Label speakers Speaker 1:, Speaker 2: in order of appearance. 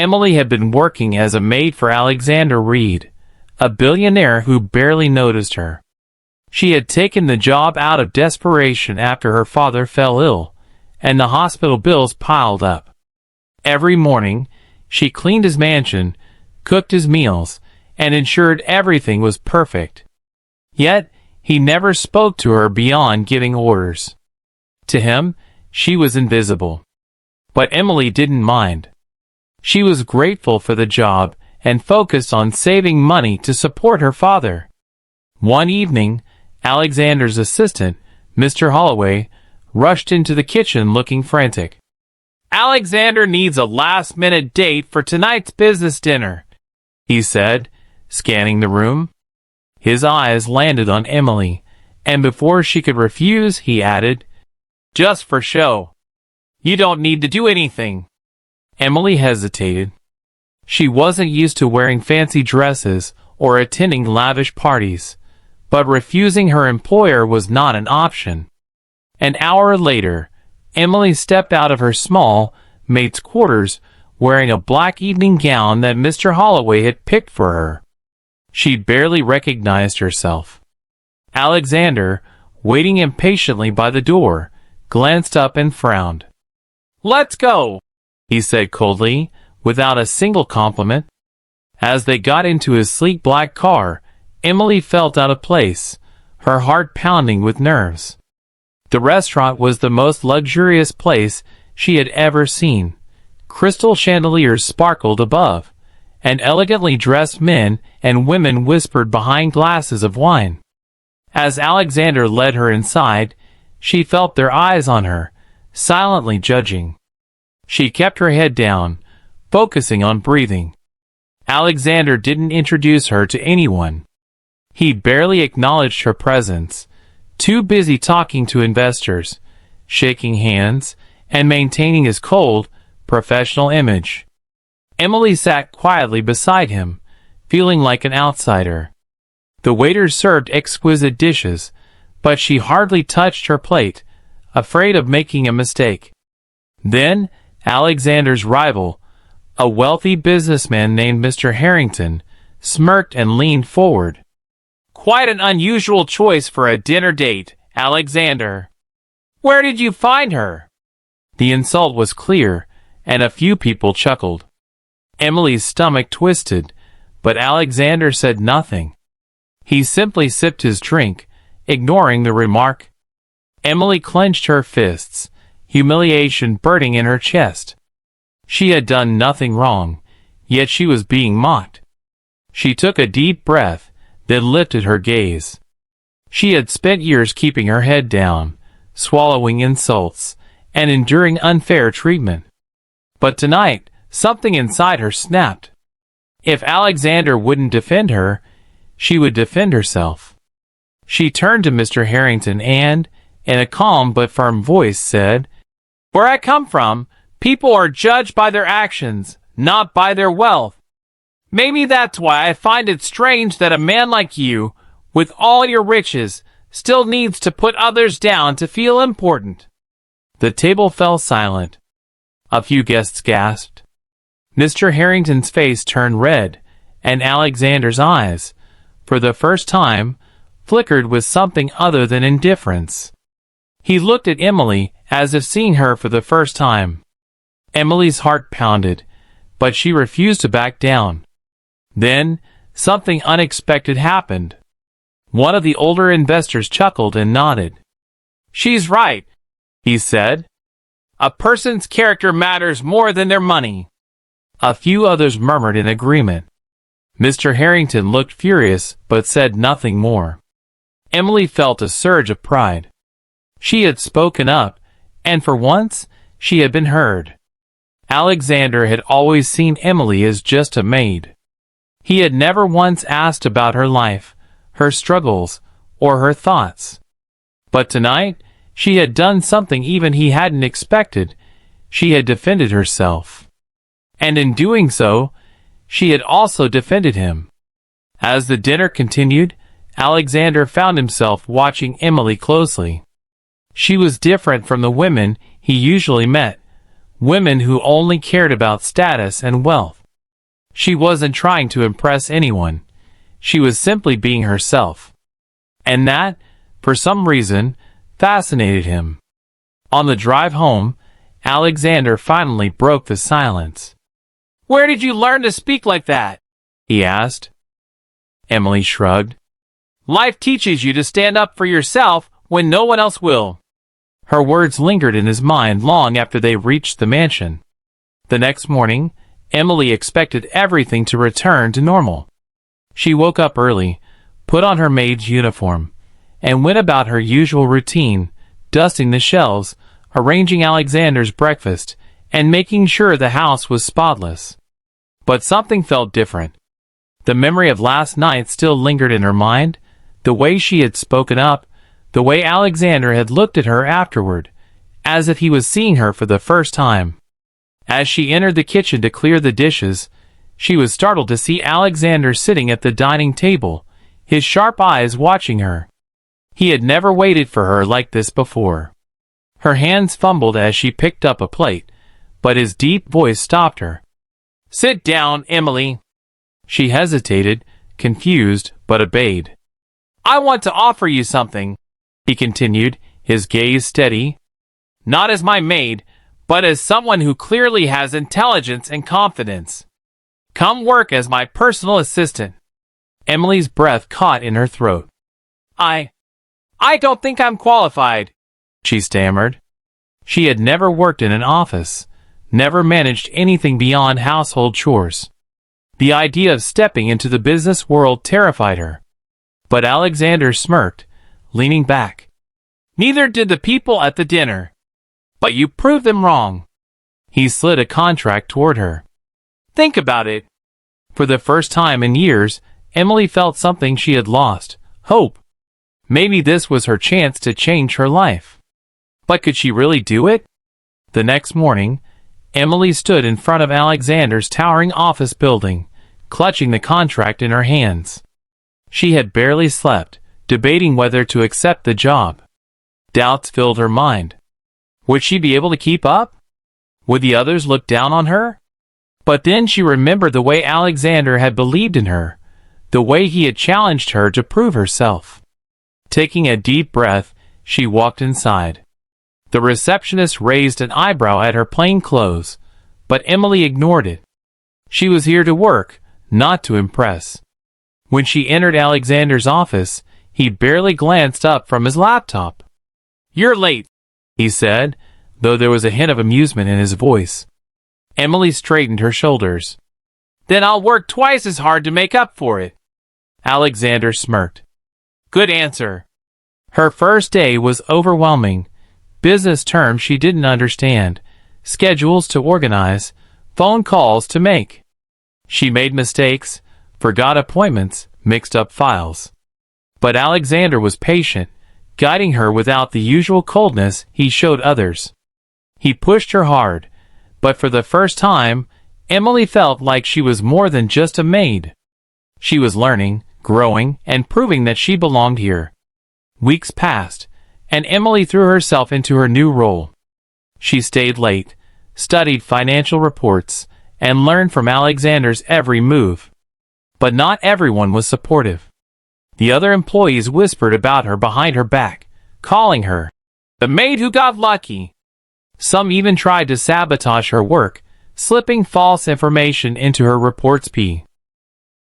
Speaker 1: Emily had been working as a maid for Alexander Reed, a billionaire who barely noticed her. She had taken the job out of desperation after her father fell ill, and the hospital bills piled up. Every morning, she cleaned his mansion, cooked his meals, and ensured everything was perfect. Yet, he never spoke to her beyond giving orders. To him, she was invisible. But Emily didn't mind. She was grateful for the job and focused on saving money to support her father. One evening, Alexander's assistant, Mr. Holloway, rushed into the kitchen looking frantic. "Alexander needs a last-minute date for tonight's business dinner," he said, scanning the room. His eyes landed on Emily, and before she could refuse, he added, "Just for show. You don't need to do anything." Emily hesitated. She wasn't used to wearing fancy dresses or attending lavish parties, but refusing her employer was not an option. An hour later, Emily stepped out of her small maid's quarters wearing a black evening gown that Mr. Holloway had picked for her. She barely recognized herself. Alexander, waiting impatiently by the door, glanced up and frowned. "Let's go," he said coldly, without a single compliment. As they got into his sleek black car, Emily felt out of place, her heart pounding with nerves. The restaurant was the most luxurious place she had ever seen. Crystal chandeliers sparkled above, and elegantly dressed men and women whispered behind glasses of wine. As Alexander led her inside, she felt their eyes on her, silently judging. She kept her head down, focusing on breathing. Alexander didn't introduce her to anyone. He barely acknowledged her presence, too busy talking to investors, shaking hands, and maintaining his cold, professional image. Emily sat quietly beside him, feeling like an outsider. The waiters served exquisite dishes, but she hardly touched her plate, afraid of making a mistake. Then, Alexander's rival, a wealthy businessman named Mr. Harrington, smirked and leaned forward. "Quite an unusual choice for a dinner date, Alexander. Where did you find her?" The insult was clear, and a few people chuckled. Emily's stomach twisted, but Alexander said nothing. He simply sipped his drink, ignoring the remark. Emily clenched her fists, humiliation burning in her chest. She had done nothing wrong, yet she was being mocked. She took a deep breath, then lifted her gaze. She had spent years keeping her head down, swallowing insults, and enduring unfair treatment. But tonight, something inside her snapped. If Alexander wouldn't defend her, she would defend herself. She turned to Mr. Harrington and, in a calm but firm voice, said, "Where I come from, people are judged by their actions, not by their wealth. Maybe that's why I find it strange that a man like you, with all your riches, still needs to put others down to feel important." The table fell silent. A few guests gasped. Mr. Harrington's face turned red, and Alexander's eyes, for the first time, flickered with something other than indifference. He looked at Emily as if seeing her for the first time. Emily's heart pounded, but she refused to back down. Then, something unexpected happened. One of the older investors chuckled and nodded. "She's right," he said. "A person's character matters more than their money." A few others murmured in agreement. Mr. Harrington looked furious, but said nothing more. Emily felt a surge of pride. She had spoken up, and for once, she had been heard. Alexander had always seen Emily as just a maid. He had never once asked about her life, her struggles, or her thoughts. But tonight, she had done something even he hadn't expected. She had defended herself. And in doing so, she had also defended him. As the dinner continued, Alexander found himself watching Emily closely. She was different from the women he usually met, women who only cared about status and wealth. She wasn't trying to impress anyone. She was simply being herself. And that, for some reason, fascinated him. On the drive home, Alexander finally broke the silence. "Where did you learn to speak like that?" he asked. Emily shrugged. "Life teaches you to stand up for yourself when no one else will." Her words lingered in his mind long after they reached the mansion. The next morning, Emily expected everything to return to normal. She woke up early, put on her maid's uniform, and went about her usual routine, dusting the shelves, arranging Alexander's breakfast, and making sure the house was spotless. But something felt different. The memory of last night still lingered in her mind, the way she had spoken up, the way Alexander had looked at her afterward, as if he was seeing her for the first time. As she entered the kitchen to clear the dishes, she was startled to see Alexander sitting at the dining table, his sharp eyes watching her. He had never waited for her like this before. Her hands fumbled as she picked up a plate, but his deep voice stopped her. "Sit down, Emily." She hesitated, confused, but obeyed. "I want to offer you something," he continued, his gaze steady. "Not as my maid, but as someone who clearly has intelligence and confidence. Come work as my personal assistant." Emily's breath caught in her throat. I don't think I'm qualified," she stammered. She had never worked in an office, never managed anything beyond household chores. The idea of stepping into the business world terrified her. But Alexander smirked, leaning back. "Neither did the people at the dinner. But you proved them wrong." He slid a contract toward her. "Think about it." For the first time in years, Emily felt something she had lost, hope. Maybe this was her chance to change her life. But could she really do it? The next morning, Emily stood in front of Alexander's towering office building, clutching the contract in her hands. She had barely slept, debating whether to accept the job. Doubts filled her mind. Would she be able to keep up? Would the others look down on her? But then she remembered the way Alexander had believed in her, the way he had challenged her to prove herself. Taking a deep breath, she walked inside. The receptionist raised an eyebrow at her plain clothes, but Emily ignored it. She was here to work, not to impress. When she entered Alexander's office, he barely glanced up from his laptop. "You're late," he said, though there was a hint of amusement in his voice. Emily straightened her shoulders. "Then I'll work twice as hard to make up for it." Alexander smirked. "Good answer." Her first day was overwhelming. Business terms she didn't understand, schedules to organize, phone calls to make. She made mistakes, forgot appointments, mixed up files. But Alexander was patient, guiding her without the usual coldness he showed others. He pushed her hard, but for the first time, Emily felt like she was more than just a maid. She was learning, growing, and proving that she belonged here. Weeks passed, and Emily threw herself into her new role. She stayed late, studied financial reports, and learned from Alexander's every move. But not everyone was supportive. The other employees whispered about her behind her back, calling her the maid who got lucky. Some even tried to sabotage her work, slipping false information into her reports.